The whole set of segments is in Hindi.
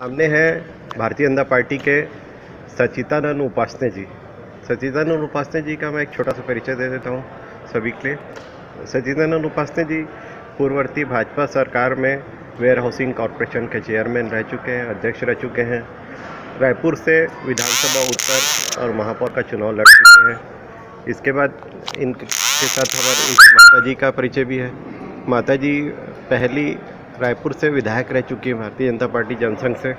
सामने हैं भारतीय जनता पार्टी के सच्चिदानंद उपासने जी। सच्चिदानंद उपासने जी का मैं एक छोटा सा परिचय दे देता हूँ सभी के लिए। सच्चिदानंद उपासने जी पूर्ववर्ती भाजपा सरकार में वेयर हाउसिंग कॉरपोरेशन के चेयरमैन रह चुके हैं, अध्यक्ष रह चुके हैं। रायपुर से विधानसभा उत्तर और महापौर का चुनाव लड़ चुके हैं। इसके बाद इनके साथ हमारे इनकी माता जी का परिचय भी है। माता जी पहली रायपुर से विधायक रह चुकी है भारतीय जनता पार्टी जनसंघ से।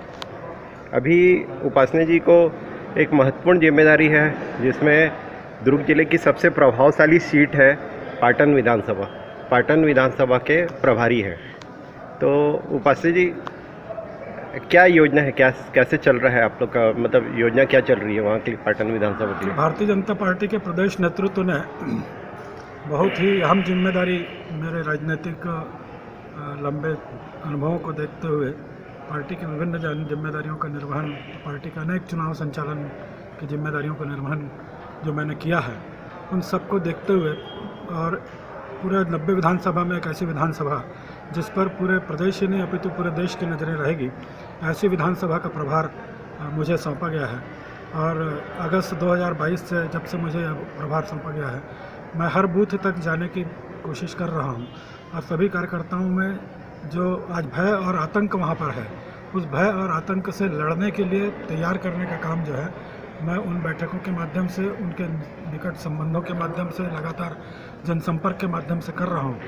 अभी उपासने जी को एक महत्वपूर्ण जिम्मेदारी है जिसमें दुर्ग जिले की सबसे प्रभावशाली सीट है पाटन विधानसभा। पाटन विधानसभा के प्रभारी हैं। तो उपासने जी, क्या योजना है, कैसे चल रहा है आप लोग का, मतलब योजना क्या चल रही है वहाँ की पाटन विधानसभा के लिए? भारतीय जनता पार्टी के प्रदेश नेतृत्व ने बहुत ही अहम जिम्मेदारी, मेरे राजनीतिक लंबे अनुभवों को देखते हुए पार्टी की विभिन्न जिम्मेदारियों का निर्वहन, पार्टी के अनेक चुनाव संचालन की जिम्मेदारियों का निर्वहन जो मैंने किया है, उन सबको देखते हुए और पूरे 90 विधानसभा में एक ऐसी विधानसभा जिस पर पूरे प्रदेश ही नहीं अपितु पूरे देश की नज़रें रहेगी, ऐसी विधानसभा का प्रभार मुझे सौंपा गया है। और अगस्त 2022 से जब से मुझे प्रभार सौंपा गया है, मैं हर बूथ तक जाने की कोशिश कर रहा हूँ और सभी कार्यकर्ताओं में जो आज भय और आतंक वहाँ पर है, उस भय और आतंक से लड़ने के लिए तैयार करने का काम जो है मैं उन बैठकों के माध्यम से, उनके निकट संबंधों के माध्यम से, लगातार जनसंपर्क के माध्यम से कर रहा हूँ।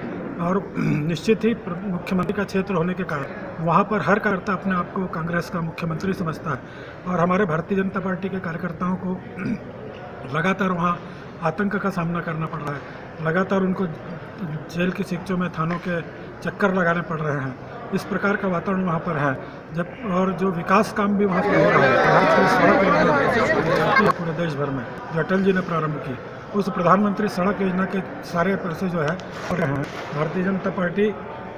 और निश्चित ही मुख्यमंत्री का क्षेत्र होने के कारण वहाँ पर हर कार्यकर्ता अपने आप को कांग्रेस का मुख्यमंत्री समझता है और हमारे भारतीय जनता पार्टी के कार्यकर्ताओं को लगातार वहाँ आतंक का सामना करना पड़ रहा है। लगातार उनको जेल की शिक्षों में, थानों के चक्कर लगाने पड़ रहे हैं। इस प्रकार का वातावरण वहाँ पर है। जब और जो विकास काम भी वहाँ पर हो रहा है, पूरे देश भर में जो अटल जी ने प्रारंभ की, उस प्रधानमंत्री सड़क योजना के सारे पैसे जो है हो रहे हैं। भारतीय जनता पार्टी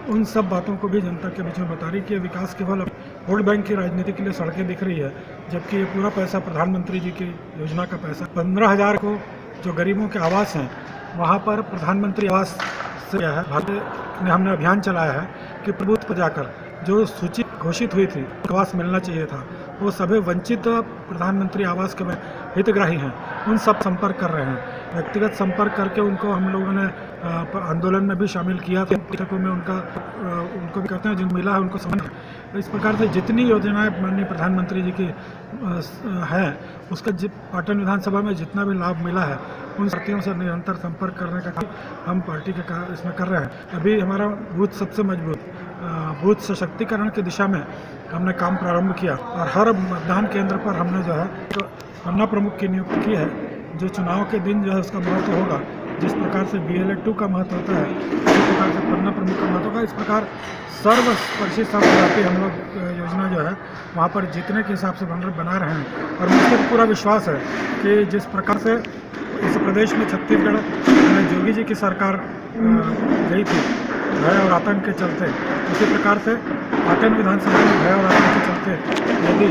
उन सब बातों को भी जनता के बीच में बता रही कि विकास केवल वोट बैंक की राजनीति के लिए सड़कें दिख रही है, जबकि ये पूरा पैसा प्रधानमंत्री जी की योजना का पैसा 15,000 को जो गरीबों के आवास हैं वहाँ पर प्रधानमंत्री आवास से क्या है, भारतीय ने हमने अभियान चलाया है कि बूथ पर जाकर जो सूची घोषित हुई थी आवास मिलना चाहिए था, वो सभी वंचित प्रधानमंत्री आवास के हितग्राही हैं, उन सब संपर्क कर रहे हैं। व्यक्तिगत संपर्क करके उनको हम लोगों ने आंदोलन में भी शामिल किया था। बैठकों में उनको भी कहते हैं जिनको मिला है उनको समझ। इस प्रकार से जितनी योजनाएं माननीय प्रधानमंत्री जी की हैं, उसका पाटन विधानसभा में जितना भी लाभ मिला है, उन साथियों से निरंतर संपर्क करने का काम हम पार्टी के इसमें कर रहे हैं। अभी हमारा बूथ सबसे मजबूत बूथ सशक्तिकरण की दिशा में हमने काम प्रारंभ किया और हर मतदान केंद्र पर हमने जो है तो पन्ना प्रमुख की नियुक्ति की है, जो चुनाव के दिन जो है उसका महत्व होगा। जिस प्रकार से BLA-2 का महत्व होता है, उस प्रकार से पन्ना प्रमुख का महत्व होगा। इस प्रकार सर्वस्पर्शी सर्वव्यापी हम लोग योजना जो है वहाँ पर जीतने के हिसाब से बना रहे हैं। और मुझे पूरा विश्वास है कि जिस प्रकार से इस प्रदेश में छत्तीसगढ़ में योगी जी की सरकार गई थी भय और आतंक के चलते, उसी प्रकार से पाटन विधानसभा में भय और आतंक के चलते यदि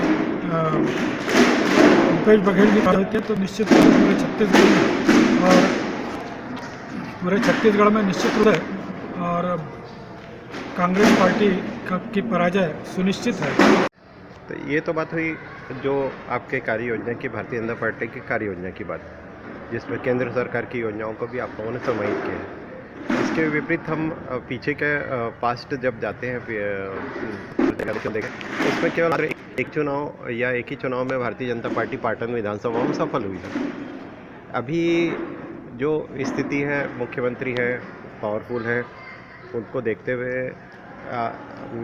भूपेश बघेल जी होते तो निश्चित रूप से पूरे छत्तीसगढ़ में निश्चित रूप से और कांग्रेस पार्टी की पराजय सुनिश्चित है। तो ये तो बात हुई जो आपके कार्य योजना की, भारतीय जनता पार्टी की कार्य योजना की बात, जिसमें केंद्र सरकार की योजनाओं को भी आप लोगों ने समाहित किया है। इसके विपरीत हम पीछे के पास्ट जब जाते हैं उसमें केवल एक चुनाव या एक ही चुनाव में भारतीय जनता पार्टी पाटन विधानसभा में सफल हुई है। अभी जो स्थिति है, मुख्यमंत्री है, पावरफुल है, उनको देखते हुए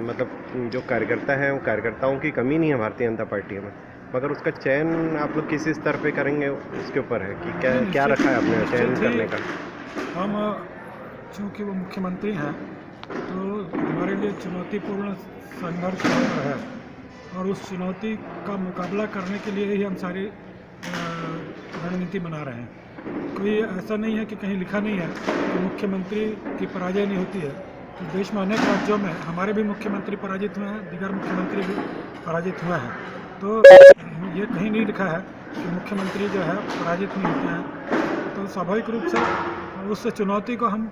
मतलब जो कार्यकर्ता है, वो कार्यकर्ताओं की कमी नहीं है भारतीय जनता पार्टी में, मगर उसका चयन आप लोग किसी स्तर पे करेंगे उसके ऊपर है कि क्या रखा है आपने चयन करने का? हम चूँकि वो मुख्यमंत्री हैं तो हमारे लिए चुनौतीपूर्ण संघर्ष है और उस चुनौती का मुकाबला करने के लिए ही हम सारी रणनीति बना रहे हैं। कोई ऐसा नहीं है कि कहीं लिखा नहीं है कि मुख्यमंत्री की पराजय नहीं होती है। तो देश में अनेक राज्यों में हमारे भी मुख्यमंत्री पराजित हुए हैं, दीगर मुख्यमंत्री भी पराजित हुए हैं। तो ये कहीं नहीं लिखा है कि मुख्यमंत्री जो है पराजित नहीं होते हैं। तो स्वाभाविक रूप से उस चुनौती को हम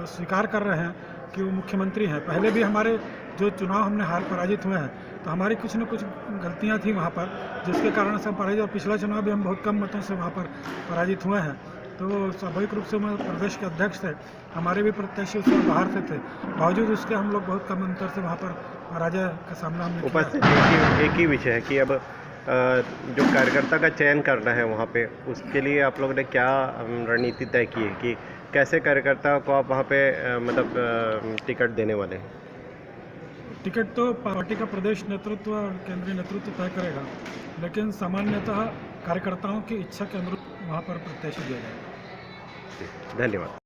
स्वीकार कर रहे हैं कि वो मुख्यमंत्री हैं। पहले भी हमारे जो चुनाव हमने हार पराजित हुए हैं, तो हमारी कुछ न कुछ गलतियां थी वहाँ पर, जिसके कारण से हम पराजित, और पिछला चुनाव भी हम बहुत कम मतों से वहाँ पर पराजित हुए हैं। तो स्वाभाविक रूप से मैं प्रदेश के अध्यक्ष थे, हमारे भी प्रत्याशी उसमें बाहर से थे, बावजूद उसके हम लोग बहुत कम अंतर से वहाँ पर पराजय का सामना हमने किया। उपस्थित एक ही विषय है कि अब जो कार्यकर्ता का चयन करना है वहाँ पे, उसके लिए आप लोगों ने क्या रणनीति तय की है कि कैसे कार्यकर्ता को आप वहाँ पे मतलब टिकट देने वाले हैं? टिकट तो पार्टी का प्रदेश नेतृत्व और केंद्रीय नेतृत्व तय करेगा, लेकिन सामान्यतः कार्यकर्ताओं की इच्छा के अनुरूप वहाँ पर प्रत्याशी दिया जाएगा। धन्यवाद।